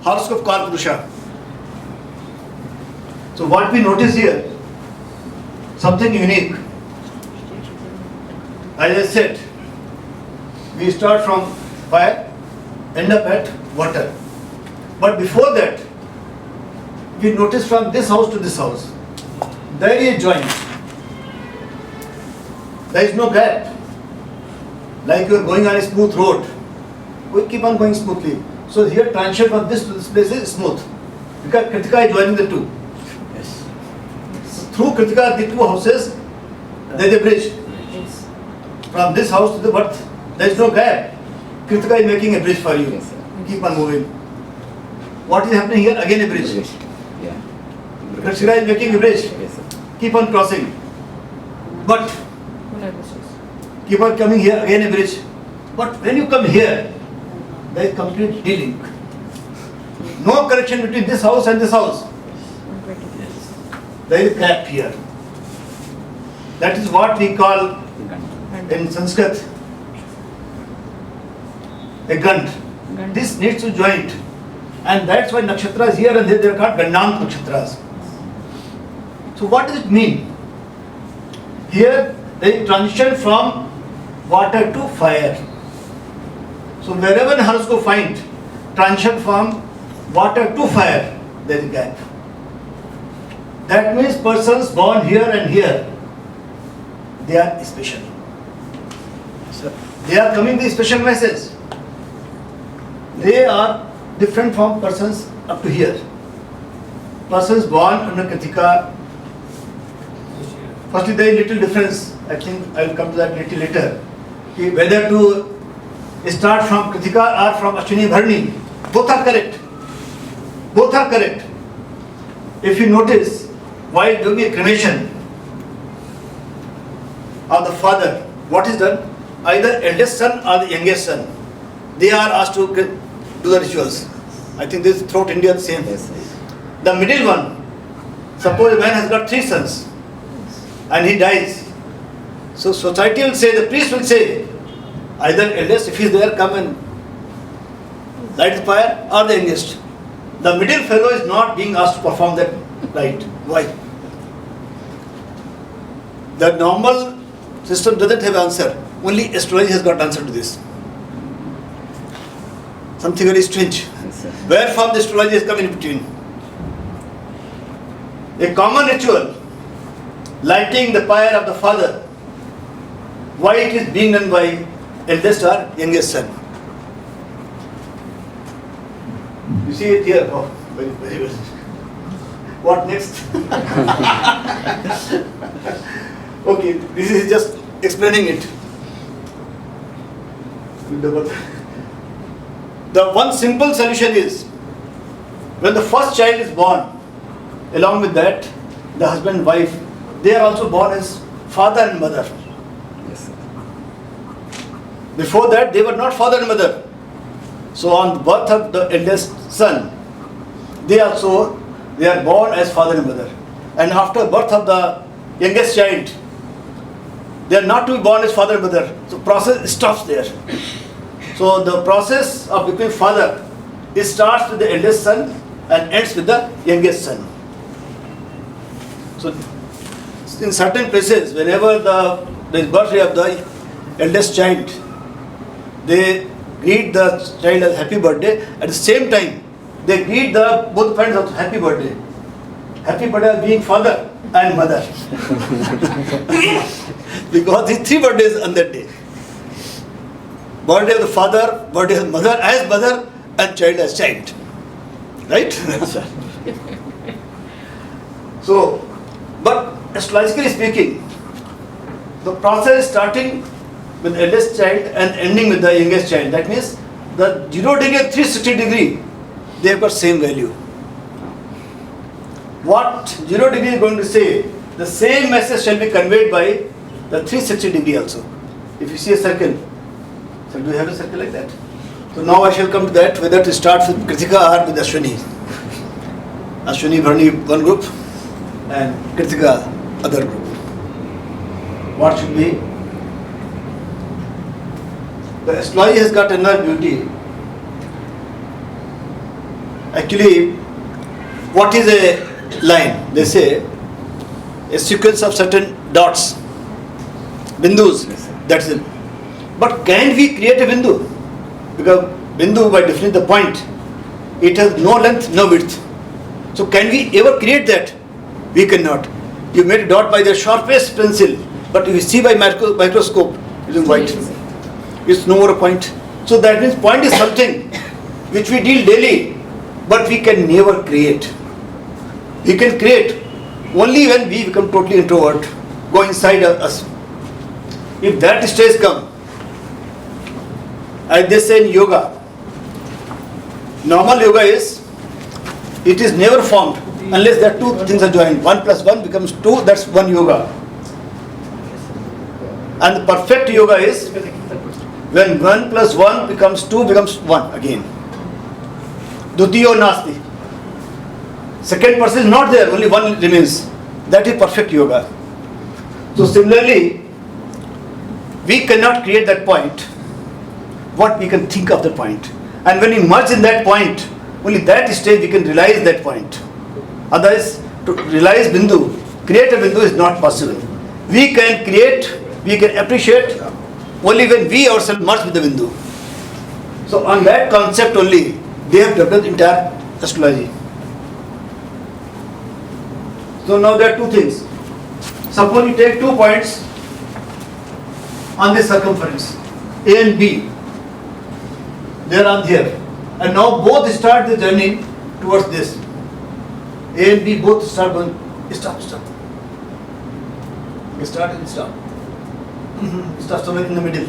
horoscope called Purusha. So what we notice here, something unique. As I said, we start from fire, end up at water. But before that, we notice from this house to this house, there is a joint. There is no gap. Like you are going on a smooth road. We keep on going smoothly. So here transition from this to this place is smooth. Because Krittika is joining the two. Yes. So through Krittika, the two houses, there is a bridge. Yes. From this house to the birth, there is no gap. Krittika is making a bridge for you. Yes, sir. Keep on moving. What is happening here? Again a bridge. Yeah. Krittika is making a bridge. Yes, sir. Keep on crossing. But keep on coming here, again a bridge. But when you come here, there is complete de-link. No connection between this house and this house. There is a gap here. That is what we call in Sanskrit a Gand. This needs to joint. And that's why Nakshatras here and there they are called Gandant Nakshatras. So what does it mean? Here there is transition from water to fire. So wherever the horoscope find transition from water to fire, there is a gap. That means persons born here and here, they are special. So they are coming with a special message. They are different from persons up to here. Persons born under Krittika, firstly there is little difference. I think I will come to that little later. Whether to start from Krittika or from Ashwini Bharani, both are correct. Both are correct. If you notice, while doing a cremation of the father, what is done? Either eldest son or the youngest son. They are asked to do the rituals. I think this throughout India the same. Yes. The middle one, suppose a man has got 3 sons and he dies. So society will say, the priest will say, either eldest, if he is there, come and light the fire, or the youngest. The middle fellow is not being asked to perform that rite. Why? The normal system doesn't have answer. Only astrology has got answer to this. Something very strange. Yes, sir. Where from the astrology has come in between? A common ritual, lighting the fire of the father. Why it is being done by eldest or youngest son? You see it here. Oh, very, very well. What next? Okay, this is just explaining it. The one simple solution is, when the first child is born, along with that, the husband and wife, they are also born as father and mother. Yes, sir. Before that, they were not father and mother. So on the birth of the eldest son, they are born as father and mother. And after birth of the youngest child, they are not to be born as father and mother. So process stops there. So the process of becoming father, it starts with the eldest son and ends with the youngest son. So in certain places, whenever there is birthday of the eldest child, they greet the child as happy birthday. At the same time, they greet both parents of happy birthday. Happy birthday as being father and mother. Because these 3 birthdays on that day. Birthday of the father, birthday of the mother as mother, and child as child. Right? So, but astrologically speaking, the process starting with the eldest child and ending with the youngest child. That means the 0 degree and 360 degree, they have got same value. What 0 degree is going to say, the same message shall be conveyed by the 360 degree also. If you see a circle, so do you have a circle like that? So now I shall come to that, whether to start with Krittika or with Ashwini. Ashwini Bharani one group and Krittika other group. What should be? The astrology has got another beauty. Actually, what is a line? They say a sequence of certain dots, bindus. Yes, sir. That's it. But can we create a bindu? Because bindu, by definition, the point, it has no length, no width. So can we ever create that? We cannot. You made a dot by the sharpest pencil, but if you see by microscope, it is white. It's no more a point. So that means point is something which we deal daily, but we can never create. We can create only when we become totally introvert, go inside us. If that stage comes, as they say in yoga, normal yoga is, it is never formed unless that two things are joined. 1 plus 1 becomes 2, that's one yoga. And the perfect yoga is when 1 plus 1 becomes 2 becomes 1 again. Dutiyo nasti. Second person is not there, only one remains. That is perfect yoga. So similarly, we cannot create that point. What we can think of the point. And when we merge in that point, only that stage we can realize that point. Otherwise, to realize bindu, create a bindu is not possible. We can create, we can appreciate only when we ourselves merge with the bindu. So on that concept only, they have developed entire astrology. So now there are two things. Suppose you take 2 points on this circumference, A and B. They are on here. And now both start the journey towards this. A and B both start going, stop. Start and stop. Start somewhere in the middle.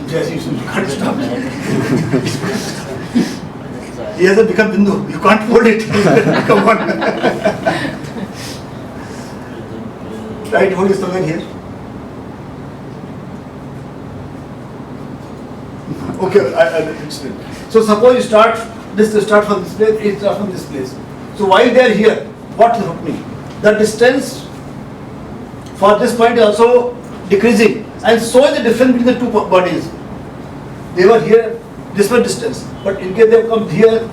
Yes, you can't stop. He hasn't become bindu. You can't hold it. Come on. Try to hold it somewhere here. Okay, I explain. So suppose you start from this place, it starts from this place. So while they are here, what is happening? The distance for this point is also decreasing, and so is the difference between the two bodies. They were here, this was distance, but in case they have come here,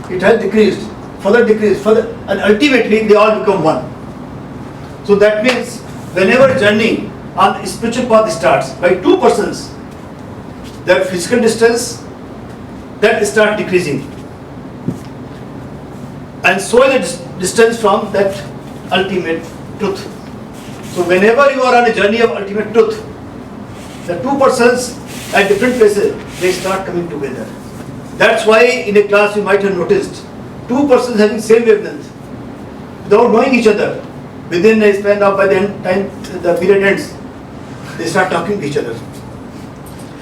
it has decreased, further, and ultimately they all become one. So that means whenever journey on the spiritual path starts by two persons, their physical distance that start decreasing, and so is the distance from that ultimate truth. So whenever you are on a journey of ultimate truth, the two persons at different places, they start coming together. That's why in a class you might have noticed two persons having same wavelength without knowing each other. Within a span of, by the time the period ends, they start talking to each other.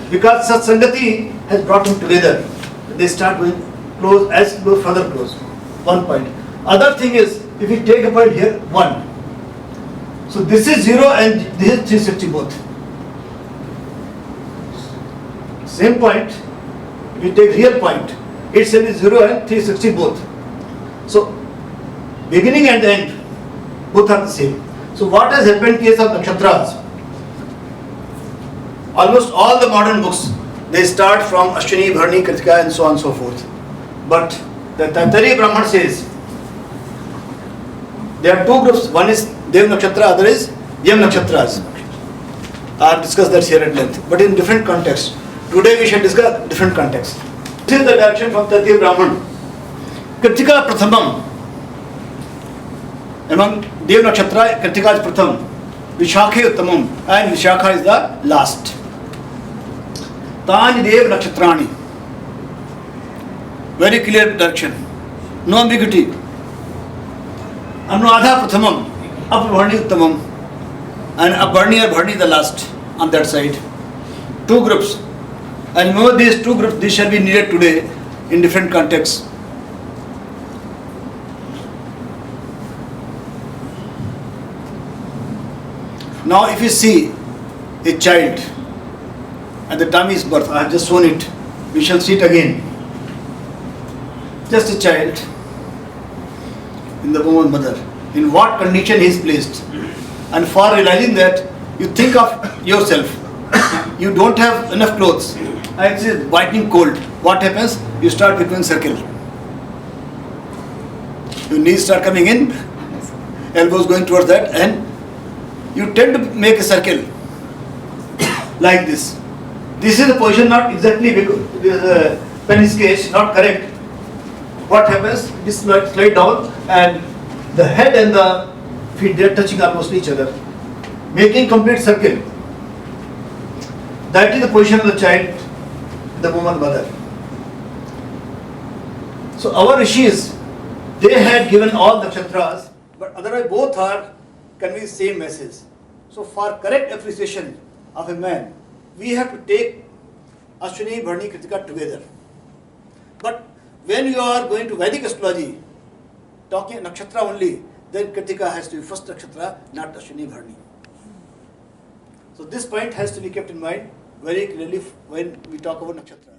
Because Satsangati has brought them together. They start going close, as close, further close. 1 point. Other thing is, if we take a point here, 1. So this is 0 and this is 360 both. Same point, if we take real point, itself is 0 and 360 both. So beginning and end, both are the same. So what has happened in case of Nakshatras? Almost all the modern books, they start from Ashwini, Bharani, Krittika and so on and so forth. But the Tattari Brahman says, there are two groups, one is Dev Nakshatra, other is Yam Nakshatras. I have discussed that here at length, but in different context. Today we shall discuss different context. This is the direction from Tattari Brahman. Krittika Prathamam. Among Dev Nakshatra, Krittika is Pratham. Vishakha Uttamam, and Vishakha is the last. Tani Dev Nakshatrani. Very clear direction. No ambiguity. Anuradha Prathamam, Apvarni Uttamam, and Apvarni or Bharni the last on that side. Two groups. And remember these two groups, these shall be needed today in different contexts. Now if you see a child at the time of his birth, I have just shown it, we shall see it again. Just a child in the womb of mother, in what condition he is placed. And for realizing that, you think of yourself. you don't have enough clothes, and it's biting cold. What happens? You start becoming circle. Your knees start coming in, elbows going towards that, and you tend to make a circle like this. This is the position, not exactly penis case, not correct. What happens? This slide down, and the head and the feet, they are touching almost each other, making complete circle. That is the position of the child, the woman mother. So our rishis, they had given all nakshatras, but otherwise both are conveying same message. So for correct appreciation of a man, we have to take Ashwini, Bharani, Krittika together. But when you are going to Vedic astrology, talking nakshatra only, then Krittika has to be first nakshatra, not Ashwini, Bharani. So this point has to be kept in mind very clearly when we talk about nakshatra.